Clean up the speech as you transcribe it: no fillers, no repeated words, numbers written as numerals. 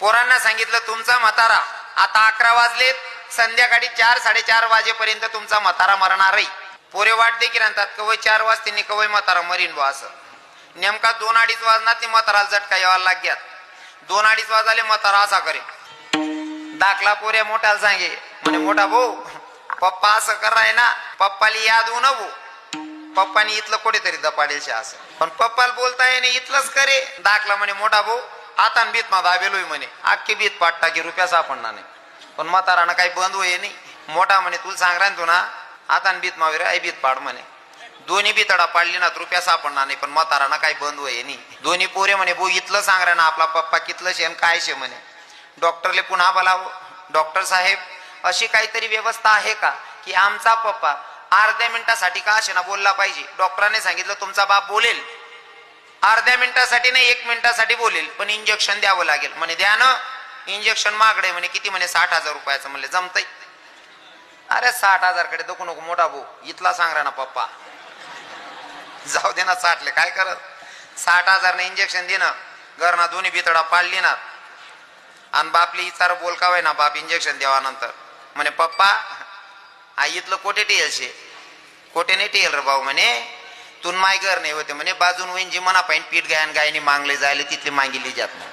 पोरांना सांगितलं तुमचा म्हातारा आता 11 वाजलेत, संध्याकाळी 4-4:30 वाजेपर्यंत तुमचा म्हातारा मरणार आहे. पोरे वाट देखील आणतात, कवय 4 वाजते कवय म्हातारा मरीन बा असं. नेमका 2-2:30 वाजणार ती म्हाताराला झटका यावा लाग्यात. 2-2:30 वाजले म्हातारा असा करे. दाखला पोऱ्या मोठ्याला सांगे म्हणे मोठा भाऊ पप्पा असं कराय ना, पप्पाली याद होऊ नको. पप्पानी इथलं कुठेतरी दपाडेल असं, पण पप्पाला बोलता येणे इथलंच करे. दाखला म्हणे मोठा भाऊ आता भीत मा दाबेलोय म्हणे, अख्खी भीत पाठ टाकी रुपया सापडणार नाही. पण म्हातारानं काही बंद होय नाही. मोठा म्हणे तुला सांग राह तू ना आता भीत मावे रे, आई भीत पाड म्हणे. दोन्ही बितडा पाडली ना रुपया सापडणार नाही, पण म्हातारानं काही बंद होय नाही. दोन्ही पोरे म्हणे भाऊ इथलं सांग रा ना आपला पप्पा कितलं शेण काय शे म्हणे. डॉक्टरले पुन्हा बोलावं, डॉक्टर साहेब अशी काहीतरी व्यवस्था आहे का की आमचा पप्पा अर्ध्या मिनिटासाठी का असे ना बोलला पाहिजे. डॉक्टरांनी सांगितलं तुमचा बाप बोलेल, अर्ध्या मिनिटासाठी नाही 1 मिनिटासाठी बोलेल, पण इंजेक्शन द्यावं लागेल म्हणे. द्या ना इंजेक्शन मागडे म्हणे. किती म्हणे 60,000 रुपयाचं म्हणले जमतय. अरे 60,000 कडे दखू नको मोठा भाऊ, इथला सांग रा ना पप्पा. जाऊ दे ना 60ले काय करत. 60,000 ने इंजेक्शन देणं घरना दोन्ही बितडा पाडली ना. आणि बापली इचार बोलकावाय ना बाप इंजेक्शन द्यावानंतर म्हणे पप्पा आई इथलं कोठे टेल शे. कोठे नाही टेल रे भाऊ म्हणे, तून माय घर नाही होते म्हणे. बाजून वहीन जी मना पाहिजे पीठ गायन गायनी मागले जायला तिथली मागिली जात नाही.